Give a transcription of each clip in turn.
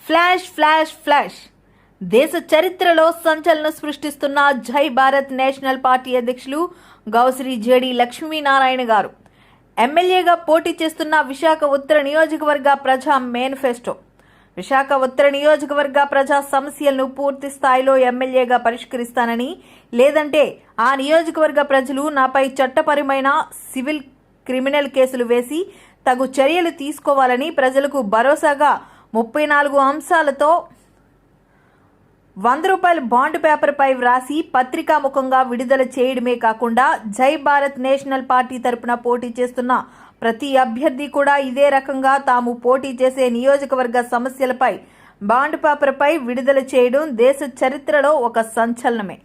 Flash flash flash దేశ చరిత్రలో సంచలనం సృష్టిస్తున్న జై భారత్ నేషనల్ పార్టీ అధ్యక్షులు గౌశ్రీ జేడి లక్ష్మీనారాయణ గారు ఎమ్మెల్యేగా పోటీ చేస్తున్న విశాఖ ఉత్తర నియోజకవర్గ ప్రజా మేనిఫెస్టో. విశాఖ ఉత్తర నియోజకవర్గ ప్రజా సమస్యలను పూర్తి స్థాయిలో ఎమ్మెల్యేగా పరిష్కరిస్తానని, లేదంటే ఆ నియోజకవర్గ ప్రజలు నాపై చట్టపరమైన సివిల్ క్రిమినల్ కేసులు వేసి తగు చర్యలు తీసుకోవాలని ప్రజలకు భరోసాగా 34 అంశాలతో 100 రూపాయల బాండ్ పేపర్పై వ్రాసి పత్రికాముఖంగా విడుదల చేయడమే కాకుండా జై భారత్ నేషనల్ పార్టీ తరపున పోటీ చేస్తున్న ప్రతి అభ్యర్థి కూడా ఇదే రకంగా తాము పోటీ చేసే నియోజకవర్గ సమస్యలపై బాండ్ పేపర్పై విడుదల చేయడం దేశ చరిత్రలో ఒక సంచలనమే.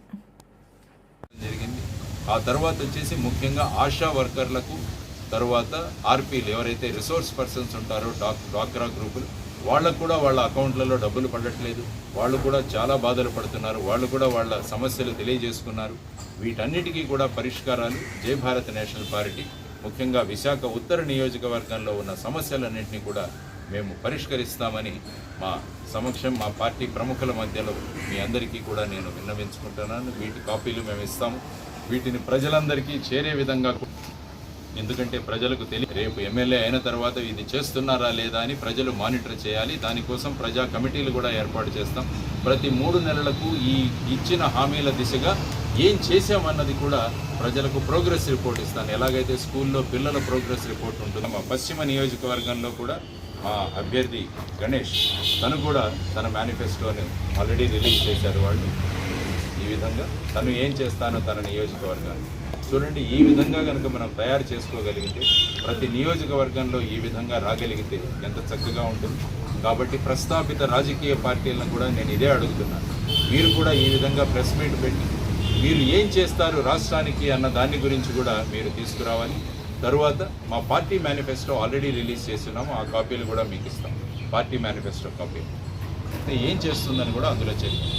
ఆ తర్వాత వచ్చేసి ముఖ్యంగా ఆశా వర్కర్లకు, తర్వాత ఆర్పీలు ఎవరైతే రిసోర్స్ పర్సన్స్ ఉంటారో డ్వాక్రా గ్రూపులు, వాళ్ళకు కూడా వాళ్ళ అకౌంట్లలో డబ్బులు పడట్లేదు, వాళ్ళు కూడా చాలా బాధలు పడుతున్నారు, వాళ్ళు కూడా వాళ్ళ సమస్యలు తెలియజేసుకున్నారు. వీటన్నిటికీ కూడా పరిష్కారాలు జై భారత్ నేషనల్ పార్టీ ముఖ్యంగా విశాఖ ఉత్తర నియోజకవర్గంలో ఉన్న సమస్యలన్నింటినీ కూడా మేము పరిష్కరిస్తామని మా సమక్షం మా పార్టీ ప్రముఖుల మధ్యలో మీ అందరికీ కూడా నేను విన్నవించుకుంటున్నాను. వీటి కాపీలు మేము ఇస్తాము. వీటిని ప్రజలందరికీ చేరే విధంగా, ఎందుకంటే ప్రజలకు రేపు ఎమ్మెల్యే అయిన తర్వాత ఇది చేస్తున్నారా లేదా అని ప్రజలు మానిటర్ చేయాలి. దానికోసం ప్రజా కమిటీలు కూడా ఏర్పాటు చేస్తాం. ప్రతి 3 నెలలకు ఈ ఇచ్చిన హామీల దిశగా ఏం చేశామన్నది కూడా ప్రజలకు ప్రోగ్రెస్ రిపోర్ట్ ఇస్తాను. ఎలాగైతే స్కూల్లో పిల్లల ప్రోగ్రెస్ రిపోర్ట్ ఉంటుందో, మా పశ్చిమ నియోజకవర్గంలో కూడా మా అభ్యర్థి గణేష్ తను కూడా తన మేనిఫెస్టోని ఆల్రెడీ రిలీజ్ చేశారు. వాళ్ళు ఈ విధంగా తను ఏం చేస్తానో తన నియోజకవర్గాన్ని చూడండి. ఈ విధంగా కనుక మనం తయారు చేసుకోగలిగితే, ప్రతి నియోజకవర్గంలో ఈ విధంగా రాగలిగితే ఎంత చక్కగా ఉంటుంది. కాబట్టి ప్రస్తాపిత రాజకీయ పార్టీలను కూడా నేను ఇదే అడుగుతున్నాను. మీరు కూడా ఈ విధంగా ప్రెస్ మీట్ పెట్టి మీరు ఏం చేస్తారు రాష్ట్రానికి అన్న దాని గురించి కూడా మీరు తీసుకురావాలి. తరువాత మా పార్టీ మేనిఫెస్టో ఆల్రెడీ రిలీజ్ చేస్తున్నాము, ఆ కాపీలు కూడా మీకు ఇస్తాం. పార్టీ మేనిఫెస్టో కాపీ ఏం చేస్తుందని కూడా అందులో చెప్పాం.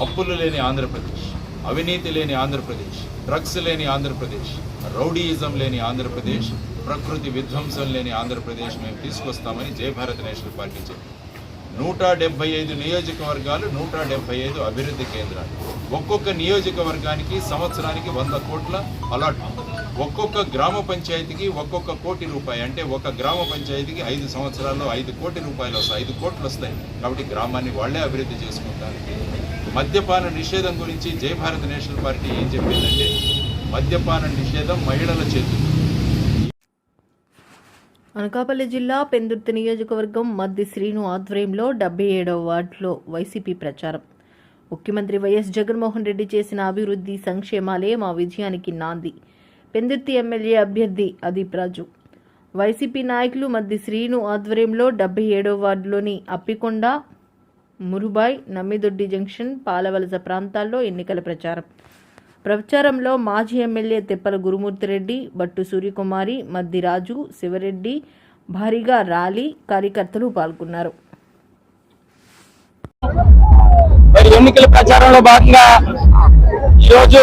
అప్పులు లేని ఆంధ్రప్రదేశ్, అవినీతి లేని ఆంధ్రప్రదేశ్, డ్రగ్స్ లేని ఆంధ్రప్రదేశ్, రౌడీయిజం లేని ఆంధ్రప్రదేశ్, ప్రకృతి విధ్వంసం లేని ఆంధ్రప్రదేశ్ మేము తీసుకొస్తామని జై భారత్ నేషనల్ పార్టీ చెప్పింది. 175 నియోజకవర్గాలు, 175 అభివృద్ధి కేంద్రాలు, ఒక్కొక్క నియోజకవర్గానికి సంవత్సరానికి 100 కోట్ల అలాట్, ఒక్కొక్క గ్రామ పంచాయతీకి 1 కోటి రూపాయలు, అంటే ఒక గ్రామ పంచాయతీకి 5 సంవత్సరాల్లో 5 కోటి రూపాయలు వస్తాయి, 5 కోట్లు వస్తాయి. కాబట్టి గ్రామాన్ని వాళ్లే అభివృద్ధి చేసుకుంటారు. మద్యపాన నిషేధం గురించి జై భారత్ నేషనల్ పార్టీ ఏం చెప్పిందంటే, మద్యపాన నిషేధం మహిళల చేతులు. అనకాపల్లి జిల్లా పెందుర్తి నియోజకవర్గం మద్ది శ్రీను ఆధ్వర్యంలో 77వ వార్డులో వైసీపీ ప్రచారం. ముఖ్యమంత్రి వైఎస్ జగన్మోహన్ రెడ్డి చేసిన అభివృద్ధి సంక్షేమాలే మా విజయానికి నాంది. పెందుర్తి ఎమ్మెల్యే అభ్యర్థి అదీప్ రాజు. వైసీపీ నాయకులు మద్ది శ్రీను ఆధ్వర్యంలో 77వ వార్డులోని అప్పికొండ, మురుబాయ్, నమ్మిదొడ్డి జంక్షన్, పాలవలస ప్రాంతాల్లో ఎన్నికల ప్రచారంలో మాజీ ఎమ్మెల్యే తెప్పల గురుమూర్తిరెడ్డి, బట్టు సూర్యకుమారి, మద్ది రాజు, శివరెడ్డి భారీగా ర్యాలీ కార్యకర్తలు పాల్గొన్నారు. ఎన్నికల ప్రచారంలో భాగంగా ఈరోజు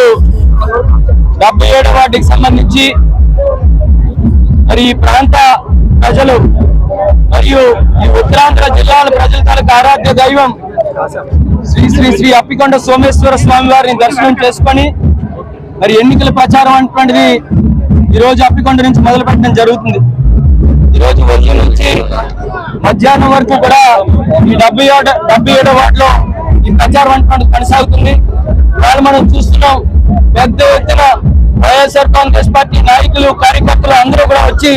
77వ వార్డుకి సంబంధించి మరి ఈ ప్రాంత ప్రజలు మరియు ఈ ఉత్తరాంధ్ర జిల్లాల ప్రజల తాలూకు ఆరాధ్య దైవం శ్రీ శ్రీ శ్రీ అప్పికొండ సోమేశ్వర స్వామి వారిని దర్శనం చేసుకొని మరి ఎన్నికల ప్రచారం అటువంటిది ఈరోజు అప్పికొండ నుంచి మొదలు పెట్టడం జరుగుతుంది. ఈరోజు ఉదయం నుంచి మధ్యాహ్నం వరకు కూడా ఈ 77వ వార్డులో ఈ ప్రచారం అటువంటిది కొనసాగుతుంది. వాళ్ళు మనం చూస్తున్నాం, పెద్ద ఎత్తున వైఎస్ఆర్ కాంగ్రెస్ పార్టీ నాయకులు, కార్యకర్తలు అందరూ కూడా వచ్చి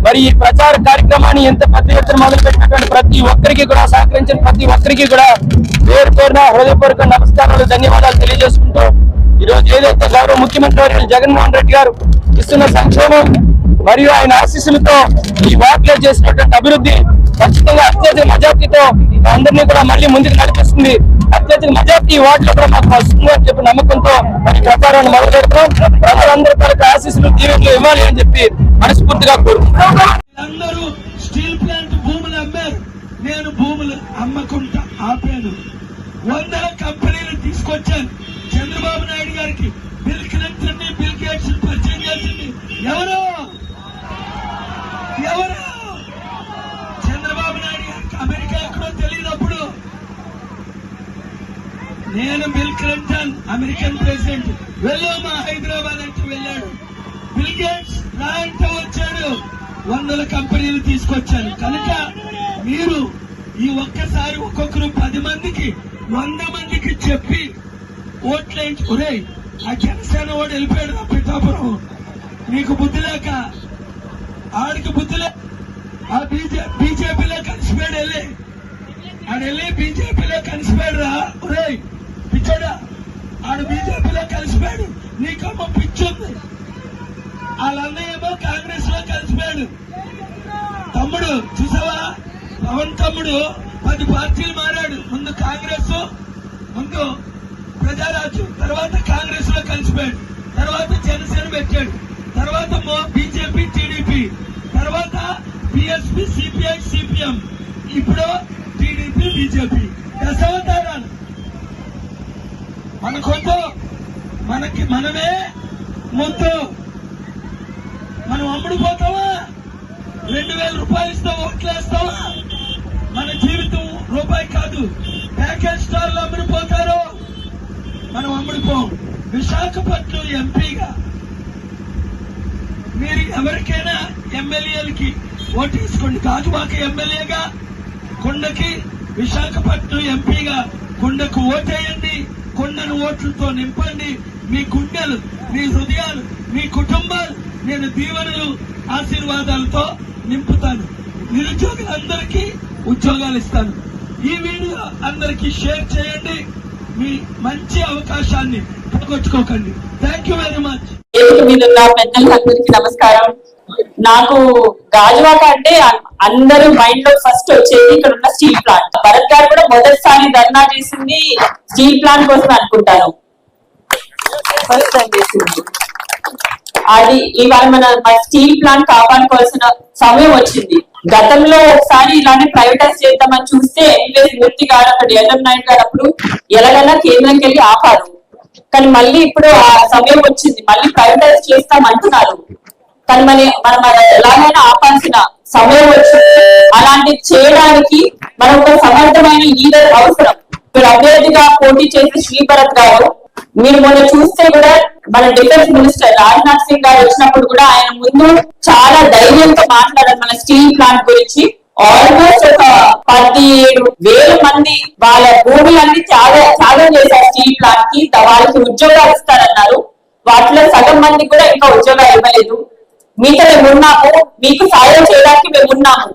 మరి ఈ ప్రచార కార్యక్రమాన్ని ఎంత పెద్ద ఎత్తున మొదలుపెట్టినటువంటి ప్రతి ఒక్కరికి కూడా, సహకరించిన ప్రతి ఒక్కరికి కూడా పేరు పేరున హృదయపూర్వక నమస్కారాలు, ధన్యవాదాలు తెలియజేసుకుంటూ ఈరోజు ఏదైతే గౌరవ ముఖ్యమంత్రి జగన్మోహన్ రెడ్డి గారు ఇస్తున్న సంక్షేమం మరియు ఆయన ఆశీస్సులతో ఈ వార్డులో చేసినటువంటి అభివృద్ధి ఖచ్చితంగా అత్యధిక మెజార్టీతో అందరినీ కూడా మళ్ళీ ముందుకు నడిపిస్తుంది. అత్యధిక మెజార్టీ ఈ వార్డులో కూడా మాకు వస్తుంది అని చెప్పి నమ్మకంతో ఈ ప్రచారాన్ని మొదలు పెడతాం. ప్రజలందరూ తనకు ఆశీస్సులు, దీవెనలు ఇవ్వాలి అని చెప్పి మనస్ఫూర్తిగా కోరుకుంటున్నాం. అందరూ స్టీల్ ప్లాంట్ భూములు అమ్మారు, నేను భూములు అమ్మకుండా ఆపాను. 100 కంపెనీలు తీసుకొచ్చాను. చంద్రబాబు నాయుడు గారికి బిల్ క్లింటన్, బిల్ గేట్స్ పరిచయం చేసింది ఎవరు? చంద్రబాబు నాయుడు గారికి అమెరికా ఎక్కడో తెలియనప్పుడు నేను బిల్ క్లింటన్ అమెరికన్ ప్రెసిడెంట్ వెళ్ళామా హైదరాబాద్ అంటే వెళ్ళాడు. బిల్ గేట్స్ రా అంటే వచ్చాడు. 100 కంపెనీలు తీసుకొచ్చాను. కనుక మీరు ఈ ఒక్కసారి ఒక్కొక్కరు 10 మందికి 100 మందికి చెప్పి ఓట్లేంటి. ఒరే ఆ జనసేన ఓడి వెళ్ళిపోయాడు ఆ పిఠాపురం, నీకు బుద్ధి లేక ఆడికి బుద్ధి లేక ఆ బీజేపీలో కలిసిపోయాడు. వెళ్ళి బీజేపీలో కలిసిపోయాడు రా. ఒరే పిచ్చోడా, ఆడు బీజేపీలో కలిసిపోయాడు. నీకమ్మ పిచ్చుంది. వాళ్ళన్నయ్యేమో కాంగ్రెస్ లో కలిసిపోయాడు. తమ్ముడు చూసావా, పవన్ తమ్ముడు 10 పార్టీలు మారాడు. ముందు కాంగ్రెస్, ముందు ప్రజారాజ్యం, తర్వాత కాంగ్రెస్ లో కలిసిపోయాడు. తర్వాత జనసేన పెట్టాడు. తర్వాత బీజేపీ, టీడీపీ, తర్వాత బిఎస్పీ, సిపిఐ, సిపిఎం, ఇప్పుడు టీడీపీ, బీజేపీ. దశావతారాలు మనకొద్దు, మనమే ముందు. మనం అమ్ముడుపోతావా? 2000 రూపాయలు ఇస్తావా? ఓట్లేస్తావా? మన జీవితం రూపాయి కాదు. ప్యాకేజ్ స్టార్లు అమ్ముడుపోతారు, మనం అమ్ముడుపోం. విశాఖపట్నం ఎంపీగా మీరు ఎవరికైనా ఎమ్మెల్యేలకి ఓటేసుకోండి. గాజువాక ఎమ్మెల్యేగా కొండకి, విశాఖపట్నం ఎంపీగా కొండకు ఓటేయండి. కొండను ఓట్లతో నింపండి. మీ గుండెలు, మీ హృదయాలు, మీ కుటుంబాలు నేను దీవెనలు, ఆశీర్వాదాలతో నింపుతాను. నిరుద్యోగులందరికీ ఉద్యోగాలు ఇస్తాను. ఈ వీడియో అందరికీ షేర్ చేయండి. మీ మంచి అవకాశాన్ని పోగొట్టుకోకండి. Thank you very much. మీద ఉన్న పెద్దలందరికీ నమస్కారం. నాకు గాజువాక అంటే అందరూ మైండ్ లో ఫస్ట్ వచ్చేది ఇక్కడ ఉన్న స్టీల్ ప్లాంట్. భరత్ గారు కూడా మొదటిసారి ధర్నా చేసింది స్టీల్ ప్లాంట్ కోసం అనుకుంటాను. ఫస్ట్ టైం చేసింది అది. ఇవాళ మన స్టీల్ ప్లాంట్ కాపాడుకోవాల్సిన సమయం వచ్చింది. గతంలో ఒకసారి ఇలానే ప్రైవేటైజ్ చేద్దామని చూస్తే మూర్తి గారు, అక్కడ ఎల్ఎం నాయుడు గారు అప్పుడు ఎలాగైనా కేంద్రంకి వెళ్ళి ఆపారు. కానీ మళ్ళీ ఇప్పుడు ఆ సమయం వచ్చింది, మళ్ళీ ప్రైవేటైజ్ చేస్తామంటున్నారు. కానీ మనం ఎలాగైనా ఆపాల్సిన సమయం వచ్చింది. అలాంటివి చేయడానికి మనం ఒక సమర్థమైన లీడర్ అవసరం. ఇప్పుడు అభ్యర్థిగా పోటీ చేసే శ్రీభరత్ గారు, మీరు మొన్న చూస్తే కూడా మన డిఫెన్స్ మినిస్టర్ రాజ్నాథ్ సింగ్ గారు వచ్చినప్పుడు కూడా ఆయన ముందు చాలా ధైర్యంతో మాట్లాడారు మన స్టీల్ ప్లాంట్ గురించి. ఆల్మోస్ట్ ఒక 17,000 మంది వాళ్ళ భూములన్నీ త్యాగం చేశారు స్టీల్ ప్లాంట్ కి. వాళ్ళకి ఉద్యోగాలు ఇస్తారన్నారు. వాటిలో సగం మందికి కూడా ఇంకా ఉద్యోగాలు ఇవ్వలేదు. మీతో మేమున్నాము, మీకు సాయం చేయడానికి మేమున్నాము.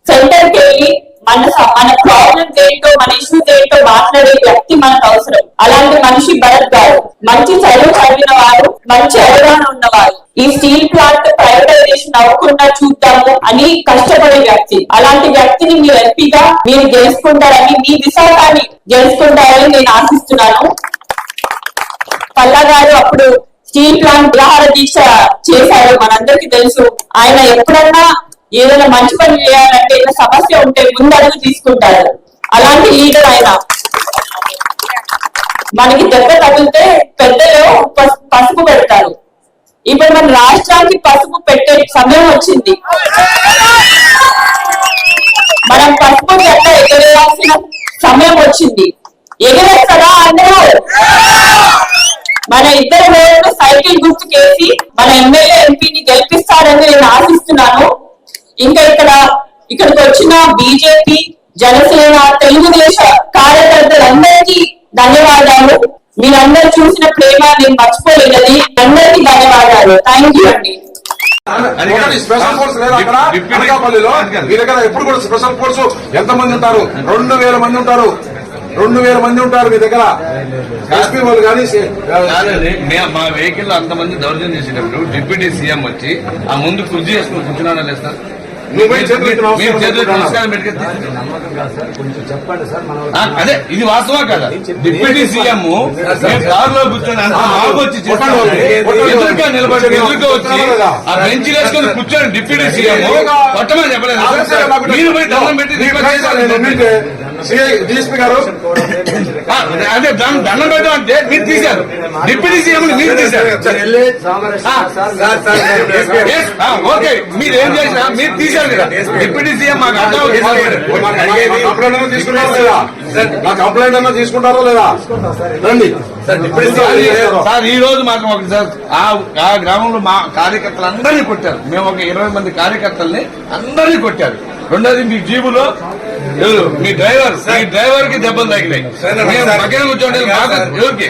సెంటర్కి వెళ్ళి మన ప్రాబ్లమ్స్ ఏంటో, మన ఇష్యూస్ ఏంటో మాట్లాడే వ్యక్తి మనకు అవసరం. అలాంటి మనిషి భరత్ గారు. మంచి చదువు చదివిన వారు, మంచి అవగాహన ఉన్నవారు. ఈ స్టీల్ ప్లాంట్ ప్రైవేటైజేషన్ అవ్వకుండా చూద్దాము అని కష్టపడే వ్యక్తి. అలాంటి వ్యక్తిని మీరు ఎంపీగా మీరు గెలుచుకుంటారని, మీ విశాఖాన్ని గెలుచుకుంటారని నేను ఆశిస్తున్నాను. పల్లా గారు అప్పుడు స్టీల్ ప్లాంట్ నిరాహార దీక్ష చేశారు, మనందరికీ తెలుసు. ఆయన ఎప్పుడన్నా ఏదైనా మంచి పని చేయాలంటే, ఏదైనా సమస్య ఉంటే ముందడుగు తీసుకుంటారు. అలాంటి లీడర్ ఆయన. మనకి దెబ్బ తగిలితే పెద్దలు పసుపు పెడతారు. ఇప్పుడు మన రాష్ట్రానికి పసుపు పెట్టే సమయం వచ్చింది. మనం పసుపు జెండా ఎగరేయాల్సిన సమయం వచ్చింది. ఎగరేస్తారా అందరూ? మన ఇద్దరు ఓట్లు సైకిల్ గుర్తుకేసి మన ఎమ్మెల్యే ఎంపీని గెలిపిస్తారని నేను ఆశిస్తున్నాను. ఇంకా ఇక్కడికి వచ్చిన బీజేపీ, జనసేన, తెలుగుదేశ కార్యకర్తలందరికీ ధన్యవాదాలు. మీరందరూ చూసిన ప్రేమ నేను మర్చిపోలేనది. అందరికీ ధన్యవాదాలు. థ్యాంక్ యూ అండి. స్పెషల్ ఫోర్స్ లేదా అక్కడ అనకాపల్లిలో మీ దగ్గర ఎప్పుడు కూడా స్పెషల్ ఫోర్స్ ఎంతమంది ఉంటారు? 2,000 మంది ఉంటారు. 2,000 మంది ఉంటారు మీ దగ్గర. ఎస్పీ వాళ్ళు కానీ మా వెహికల్ అంతమంది దౌర్జన్యం చేసేటప్పుడు డిప్యూటీ సీఎం వచ్చి ఆ ముందు కుర్చీ చేసుకుని కూర్చున్నాడా లేదు సార్? అదే ఇది వాస్తవా కదా? డిప్యూటీ సీఎం కారులో కూర్చొని అంత వచ్చి ఎదురుగా నిలబడి ఎదురుగా వచ్చి ఆ బెంచ్ వేసుకొని కూర్చొని డిప్యూటీ సీఎం కొట్టమని చెప్పలేదు. మీరు పోయి దండం పెట్టి డిఎస్పీ గారు అంటే దండం పెట్టడం అంటే మీరు తీశారు, డిప్యూటీ సీఎం మీరు తీశారు. ఓకే, మీరు ఏం చేసినా మీరు తీశారు కదా, డిప్యూటీ సీఎం మాకు అర్థం కంప్లైంట్ అన్నా తీసుకుంటారా లేదా? నా కంప్లైంట్ అన్నా తీసుకుంటారా లేదా? రండి సార్. ఈ రోజు మాకు ఒకటి సార్, ఆ గ్రామంలో మా కార్యకర్తలు అందరినీ కొట్టారు. మేము ఒక 20 మంది కార్యకర్తల్ని అందరినీ కొట్టారు. రెండోది మీ జీబులో మీ డ్రైవర్ కి దెబ్బలు తగిలాయి. మేము పక్కన కూర్చోండి ఎవరికి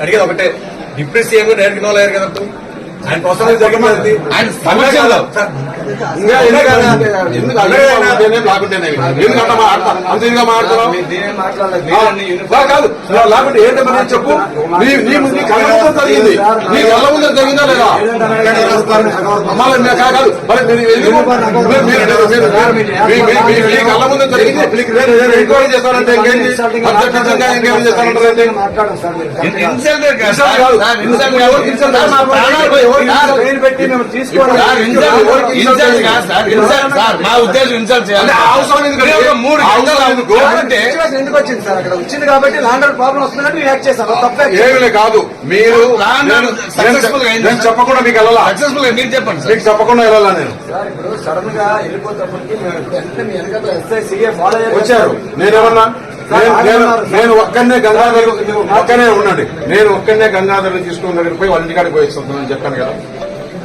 అడిగేది ఒకటే, డిప్యూటీ సీఎం డైరెక్ట్ ఇన్వాల్వ్ అయ్యారు కదా, ఆయన కోసం జరిగింది. ఆయన సమస్యలో లేకపోతే ఏంటని చెప్పు. నీ ముందు కళ్ళ ముందు జరిగింది, నీ కళ్ళ ముందు జరిగిందా లేదా? కాదు, మీ కళ్ళ ముందు జరిగింది ఎంక్వైరీ చేస్తారంటే ఎంక్వైరీ చేస్తారంటారంటే మా ఉద్దేశం ఇన్సల్ట్ చేయాలి. ఎందుకు వచ్చింది సార్? అక్కడ వచ్చింది కాబట్టి లాండర్ ప్రాబ్లం వస్తుందంటే యాక్ట్ చేశాను, తప్పే ఏమీ కాదు. మీరు సక్సెస్ఫుల్ గా నేను చెప్పకుండా మీకు వెళ్ళాలా? సక్సెస్ఫుల్ గా మీరు చెప్పండి సార్. మీకు చెప్పకుండా వెళ్ళాలా? నేను సార్ ఇప్పుడు సడన్ గా వెళ్ళిపోతప్పటికి మీ వెనక ఎస్ఐ సీఏ ఫాలో వచ్చారు. నేనేమన్నా నేను ఒక్కనే గంగాధర్ ఒక్కనే ఉండండి, నేను ఒక్కనే గంగాధర్ తీసుకున్న దగ్గర పోయి వాళ్ళ ఇంటికాడికి పోయి వస్తున్నాను చెప్పాను కదా.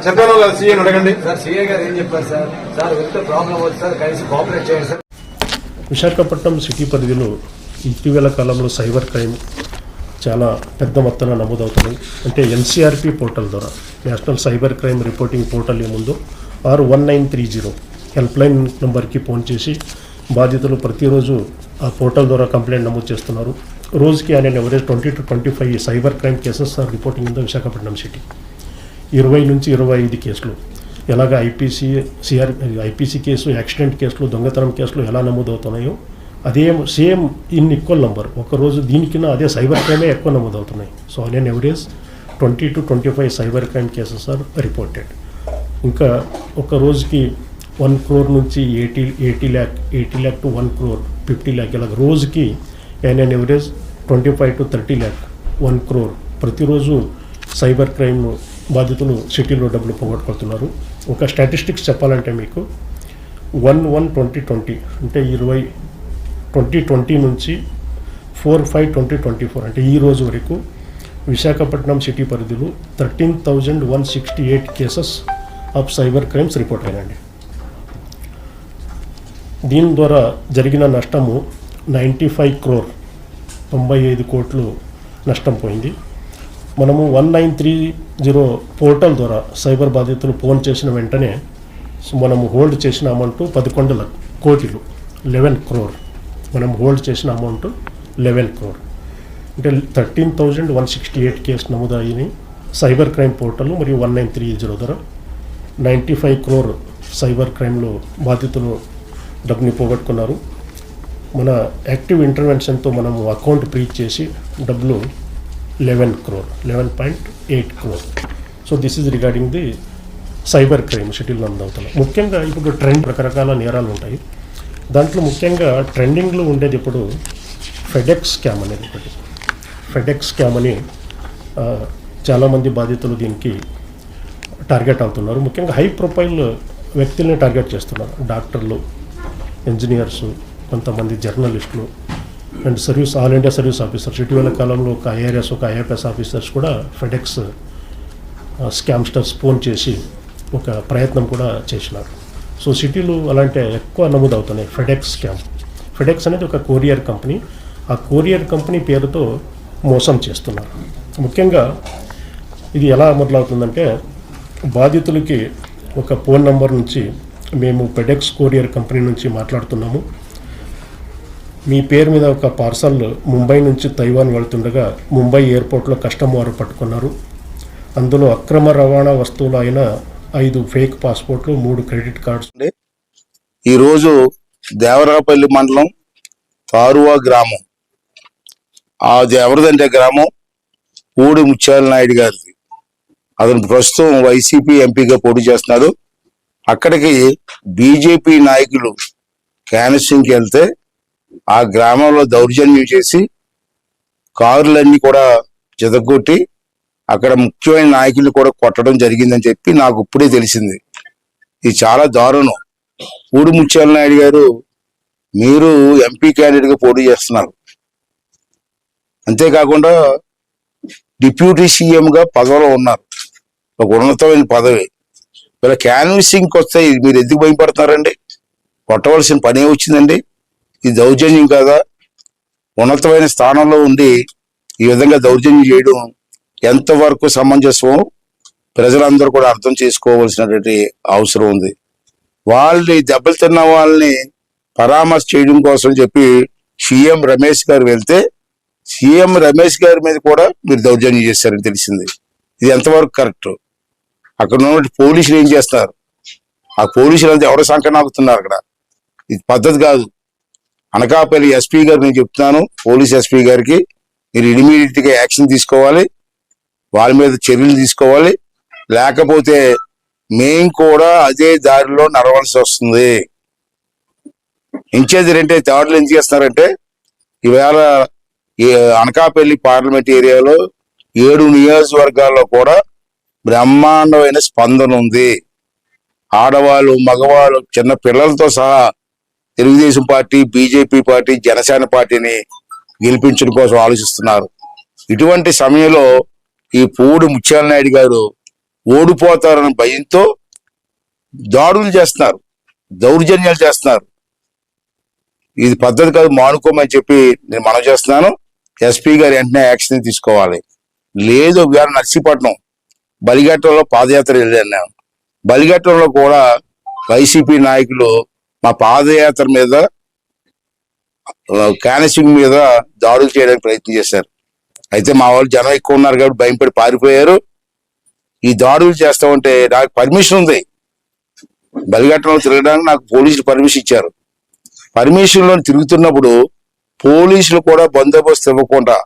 చెప్పాను కదా, సీఏని అడగండి. సార్ సీఏ గారు ఏం చెప్పారు సార్? సార్ వెళ్తే ప్రాబ్లం అవుతుంది సార్, కలిసి కోఆపరేట్ చేయండి సార్. విశాఖపట్నం సిటీ పరిధిలో ఇటీవల కాలంలో సైబర్ క్రైమ్ చాలా పెద్ద మొత్తాన నమోదవుతున్నాయి. అంటే ఎన్సీఆర్పీ పోర్టల్ ద్వారా, national cyber crime reporting portal ఏముందో 1930 హెల్ప్లైన్ నెంబర్కి ఫోన్ చేసి బాధితులు ప్రతిరోజు ఆ పోర్టల్ ద్వారా కంప్లైంట్ నమోదు చేస్తున్నారు. రోజుకి ఆయన average 20 to 25 cyber crime cases reporting ఉందో విశాఖపట్నం సిటీ. 20 నుంచి 25 కేసులు ఎలాగ ఐపీసీ కేసు, యాక్సిడెంట్ కేసులు, దొంగతనం కేసులు ఎలా నమోదవుతున్నాయో అదే సేమ్ ఇన్ ఈక్వల్ నంబర్ ఒకరోజు దీనికిన్నా అదే సైబర్ క్రైమే ఎక్కువ నమోదవుతున్నాయి. So on average 20 to 25 cyber crime cases are reported. ఇంకా ఒక రోజుకి 1 crore నుంచి 80 lakh to 1 crore, 50 lakh ఇలా రోజుకి on average 25 to 30 lakh, 1 crore ప్రతిరోజు సైబర్ క్రైమ్ బాధితులు సిటీలో డబ్బులు పోగొట్టుకుంటున్నారు. ఒక స్టాటిస్టిక్స్ చెప్పాలంటే మీకు 1/1/2020 అంటే 2020 నుంచి 4/5/2024 అంటే ఈ రోజు వరకు విశాఖపట్నం సిటీ పరిధిలో 13,168 cases of cyber crimes report అయినండి. దీని ద్వారా జరిగిన నష్టము 95 crore, 95 కోట్లు నష్టం పోయింది. మనము 1930 పోర్టల్ ద్వారా సైబర్ బాధితులు ఫోన్ చేసిన వెంటనే మనము హోల్డ్ చేసిన అమౌంట్ 11 కోట్లు, 11 crore. మనం హోల్డ్ చేసిన అమౌంట్ 11 crore. అంటే 13,168 కేసు నమోదయ్యాయి సైబర్ క్రైమ్ పోర్టల్ మరియు 1930 ద్వారా. 95 crore సైబర్ క్రైమ్లో బాధితులు డబ్బుని పోగొట్టుకున్నారు. మన యాక్టివ్ ఇంటర్వెన్షన్తో మనము అకౌంట్ ఫ్రీజ్ చేసి డబ్బులు 11.8 crore. So this is regarding the cyber crime సిటీలో నమోదవుతున్నాయి. ముఖ్యంగా ఇప్పుడు ట్రెండ్ రకరకాల నేరాలు ఉంటాయి. దాంట్లో ముఖ్యంగా ట్రెండింగ్లో ఉండేది ఇప్పుడు ఫెడెక్స్ స్కామ్ అనేది ఒకటి. ఫెడెక్స్ స్కామ్ అని చాలామంది బాధితులు దీనికి టార్గెట్ అవుతున్నారు. ముఖ్యంగా హై ప్రొఫైల్ వ్యక్తుల్ని టార్గెట్ చేస్తున్నారు. డాక్టర్లు, ఇంజనీర్సు, కొంతమంది జర్నలిస్టులు and all India service officers. ఇటీవల కాలంలో ఒక ఐఆర్ఎస్, ఒక ఐఎఫ్ఎస్ ఆఫీసర్స్ కూడా ఫెడెక్స్ స్కామ్స్టర్స్ ఫోన్ చేసి ఒక ప్రయత్నం కూడా చేసినారు. సో సిటీలో అలాంటి ఎక్కువ నమోదవుతున్నాయి ఫెడెక్స్ స్కామ్. ఫెడెక్స్ అనేది ఒక కొరియర్ కంపెనీ. ఆ కొరియర్ కంపెనీ పేరుతో మోసం చేస్తున్నారు. ముఖ్యంగా ఇది ఎలా మొదలవుతుందంటే బాధితులకి ఒక ఫోన్ నంబర్ నుంచి మేము ఫెడెక్స్ కొరియర్ కంపెనీ నుంచి మాట్లాడుతున్నాము, మీ పేరు మీద ఒక పార్సల్ ముంబై నుంచి తైవాన్ వెళ్తుండగా ముంబై ఎయిర్పోర్ట్లో కస్టమ్ వారు పట్టుకున్నారు. అందులో అక్రమ రవాణా వస్తువులు అయిన 5 ఫేక్ పాస్పోర్ట్లు, 3 క్రెడిట్ కార్డ్స్. ఈరోజు దేవరాపల్లి మండలం తారువా గ్రామం, అది ఎవరిదంటే గ్రామం ఊడి ముత్యాల నాయుడు గారిది. అతను ప్రస్తుతం వైసీపీ ఎంపీగా పోటీ చేస్తున్నాడు. అక్కడికి బీజేపీ నాయకులు క్యాన్సింగ్కి వెళ్తే ఆ గ్రామంలో దౌర్జన్యం చేసి కారులన్నీ కూడా చెదగొట్టి అక్కడ ముఖ్యమైన నాయకులు కూడా కొట్టడం జరిగిందని చెప్పి నాకు ఇప్పుడే తెలిసింది. ఇది చాలా దారుణం. పూడి ముత్యాల నాయుడు గారు, మీరు ఎంపీ క్యాండిడేట్ గా పోటీ చేస్తున్నారు. అంతేకాకుండా డిప్యూటీ సీఎం గా పదవిలో ఉన్నారు, ఒక ఉన్నతమైన పదవి. ఇలా క్యాన్వసింగ్కి వస్తాయి, మీరు ఎందుకు భయపడతారండి? కొట్టవలసిన పని వచ్చిందండి. ఇది దౌర్జన్యం కాదా? ఉన్నతమైన స్థానంలో ఉండి ఈ విధంగా దౌర్జన్యం చేయడం ఎంతవరకు సమంజసం ప్రజలందరూ కూడా అర్థం చేసుకోవాల్సినటువంటి అవసరం ఉంది. వాళ్ళని దెబ్బలు తిన్న వాళ్ళని పరామర్శ చేయడం కోసం చెప్పి సీఎం రమేష్ గారు వెళ్తే సీఎం రమేష్ గారి మీద కూడా మీరు దౌర్జన్యం చేశారని తెలిసింది. ఇది ఎంతవరకు కరెక్ట్? అక్కడ ఉన్న పోలీసులు ఏం చేస్తారు? ఆ పోలీసులు అంతా ఎవరో సంకనాకుతున్నారు అక్కడ. ఇది పద్ధతి కాదు. అనకాపల్లి ఎస్పీ గారు నేను చెప్తున్నాను, పోలీస్ ఎస్పీ గారికి, మీరు ఇమీడియట్ గా యాక్షన్ తీసుకోవాలి, వాళ్ళ మీద చర్యలు తీసుకోవాలి. లేకపోతే మేం కూడా అదే దారిలో నడవలసి వస్తుంది. ఇంచేది దాడులు ఏం చేస్తున్నారంటే, ఈవేళ అనకాపల్లి పార్లమెంట్ ఏరియాలో 7 నియోజకవర్గాల్లో కూడా బ్రహ్మాండమైన స్పందన ఉంది. ఆడవాళ్ళు, మగవాళ్ళు, చిన్న పిల్లలతో సహా Telugu Desam party, BJP party, Janasena పార్టీని గెలిపించడం కోసం ఆలోచిస్తున్నారు. ఇటువంటి సమయంలో ఈ పూడి ముత్యాల నాయుడు గారు ఓడిపోతారన్న భయంతో దాడులు చేస్తున్నారు, దౌర్జన్యాలు చేస్తున్నారు. ఇది పద్ధతి కాదు, మానుకోమని చెప్పి నేను మనవి చేస్తున్నాను. ఎస్పీ గారు వెంటనే యాక్షన్ తీసుకోవాలి. లేదు గారు నర్సీపట్నం బలిఘట్టంలో పాదయాత్ర వెళ్ళాను నేను. బలిఘట్టంలో కూడా వైసీపీ నాయకులు మా పాదయాత్ర మీద, క్యాన్సింగ్ మీద దాడులు చేయడానికి ప్రయత్నం చేశారు. అయితే మా వాళ్ళు జనం ఎక్కువ ఉన్నారు కాబట్టి భయపడి పారిపోయారు. ఈ దాడులు చేస్తా ఉంటే నాకు పర్మిషన్ ఉంది, బలిఘట్టంలో తిరగడానికి నాకు పోలీసులు పర్మిషన్ ఇచ్చారు. పర్మిషన్ లో తిరుగుతున్నప్పుడు పోలీసులు కూడా బందోబస్తు ఇవ్వకుండా